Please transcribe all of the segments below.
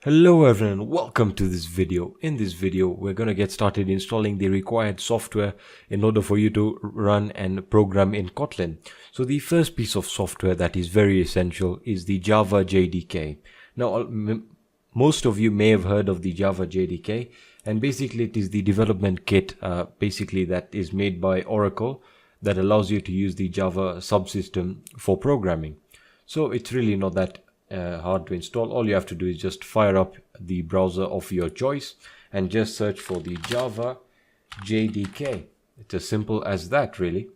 Hello everyone, welcome to this video. In this video, we're going to get started installing the required software in order for you to run and program in Kotlin. So the first piece of software that is very essential is the Java JDK. Now, most of you may have heard of the Java JDK, and basically it is the development kit basically that is made by Oracle that allows you to use the Java subsystem for programming. So it's really not that hard to install. All you have to do is just fire up the browser of your choice and just search for the Java JDK. It's as simple as that, really.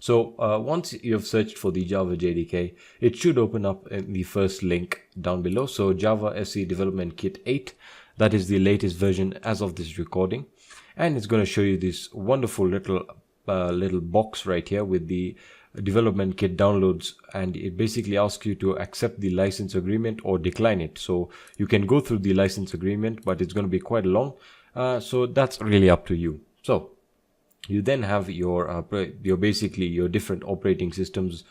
So once you've searched for the Java JDK, it should open up in the first link down below. So Java SE Development Kit 8, that is the latest version as of this recording, and it's going to show you this wonderful little box right here with the development kit downloads, and it basically asks you to accept the license agreement or decline it. So you can go through the license agreement, but it's going to be quite long, so that's really up to you. So you then have your basically your different operating systems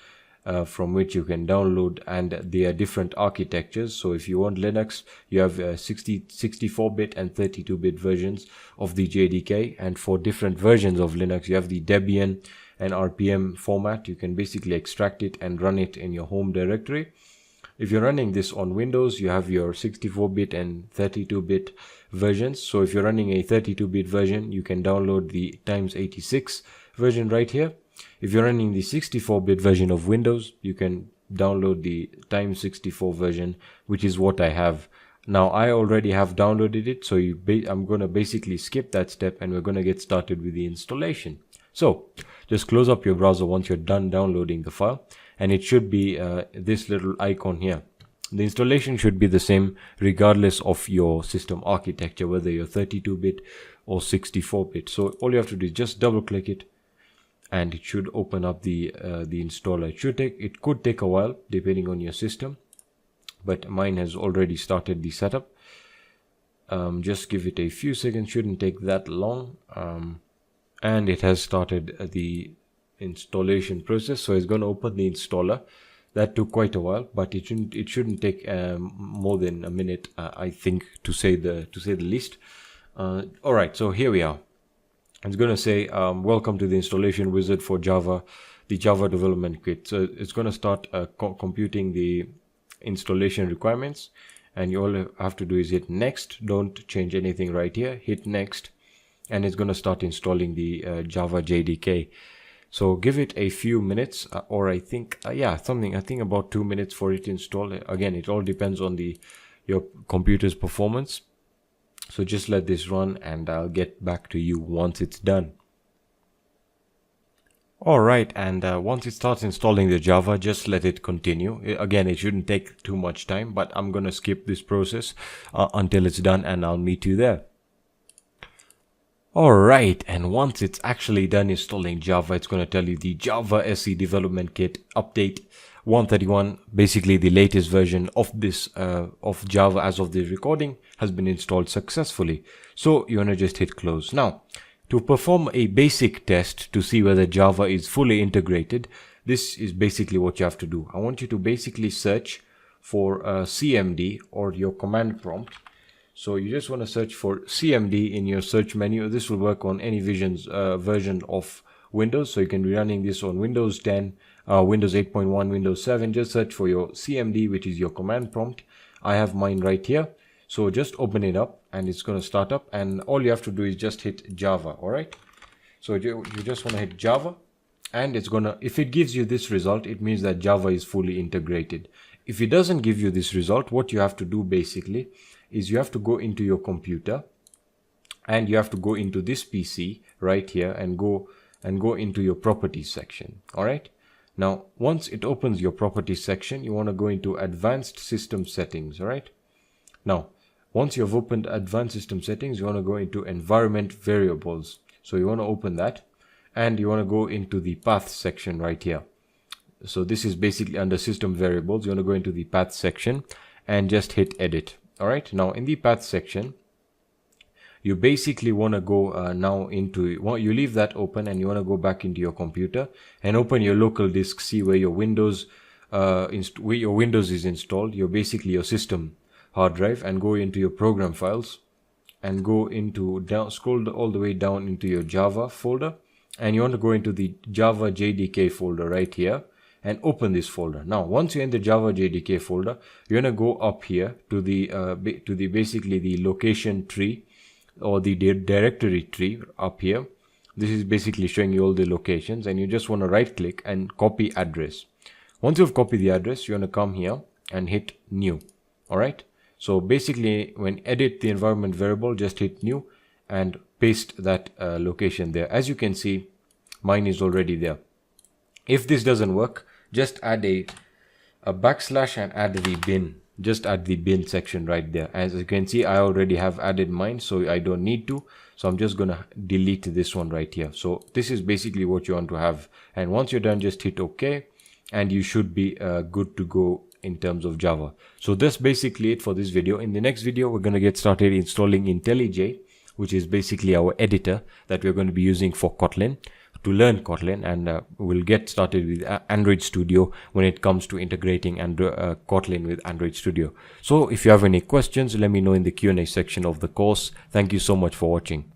from which you can download, and they are different architectures. So if you want Linux, you have 64-bit and 32-bit versions of the JDK, and for different versions of Linux you have the Debian and RPM format. You can basically extract it and run it in your home directory. If you're running this on Windows, you have your 64-bit and 32-bit versions. So if you're running a 32-bit version, you can download the x86 version right here. If you're running the 64-bit version of Windows, you can download the x64 version, which is what I have. Now, I already have downloaded it, so I'm going to basically skip that step, and we're going to get started with the installation. So just close up your browser once you're done downloading the file, and it should be this little icon here. The installation should be the same regardless of your system architecture, whether you're 32-bit or 64-bit. So all you have to do is just double click it, and it should open up the installer. It could take a while depending on your system, but mine has already started the setup. Just give it a few seconds, shouldn't take that long. And it has started the installation process, so it's going to open the installer. That took quite a while, but it shouldn't take more than a minute, I think, to say the least. All right, so here we are. It's going to say welcome to the installation wizard for Java, the Java development kit. So it's going to start computing the installation requirements, and you all have to do is hit next. Don't change anything right here. Hit next, and it's going to start installing the Java JDK. So give it a few minutes, or I think about 2 minutes for it to install. Again, it all depends on your computer's performance. So just let this run, and I'll get back to you once it's done. Alright, and once it starts installing the Java, just let it continue. Again, it shouldn't take too much time, but I'm going to skip this process until it's done, and I'll meet you there. Alright, and once it's actually done installing Java, it's going to tell you the Java SE Development Kit update 131, basically the latest version of this of Java as of the recording, has been installed successfully. So you want to just hit close. Now, to perform a basic test to see whether Java is fully integrated, this is basically what you have to do. I want you to basically search for CMD or your command prompt. So you just want to search for CMD in your search menu. This will work on any version of Windows. So you can be running this on Windows 10, Windows 8.1, Windows 7. Just search for your CMD, which is your command prompt. I have mine right here. So just open it up, and it's going to start up. And all you have to do is just hit Java. All right. So you just want to hit Java, and it's going to, if it gives you this result, it means that Java is fully integrated. If it doesn't give you this result, what you have to do basically is you have to go into your computer, and you have to go into this PC right here and go into your properties section. All right. Now, once it opens your properties section, you want to go into advanced system settings. All right. Now, once you've opened advanced system settings, you want to go into environment variables. So you want to open that, and you want to go into the path section right here. So this is basically under system variables. You want to go into the path section and just hit edit. All right. Now in the path section, you basically want to go now into, you leave that open, and you want to go back into your computer and open your local disk, see where your Windows is installed, basically your system hard drive and go into your program files and go into scroll all the way down into your Java folder, and you want to go into the Java JDK folder right here and open this folder. Now once you're in the Java JDK folder, you're going to go up here to the basically the location tree or the directory tree up here. This is basically showing you all the locations, and you just want to right click and copy address. Once you've copied the address, you want to come here and hit new. All right, so basically when edit the environment variable, just hit new and paste that location there. As you can see, mine is already there. If this doesn't work, just add a backslash and add the bin. Just add the bin section right there. As you can see, I already have added mine, so I don't need to. So I'm just gonna delete this one right here. So this is basically what you want to have. And once you're done, just hit OK, and you should be good to go in terms of Java. So that's basically it for this video. In the next video, we're gonna get started installing IntelliJ, which is basically our editor that we're going to be using for Kotlin, to learn Kotlin, and we'll get started with Android Studio when it comes to integrating Kotlin with Android Studio. So if you have any questions, let me know in the Q&A section of the course. Thank you so much for watching.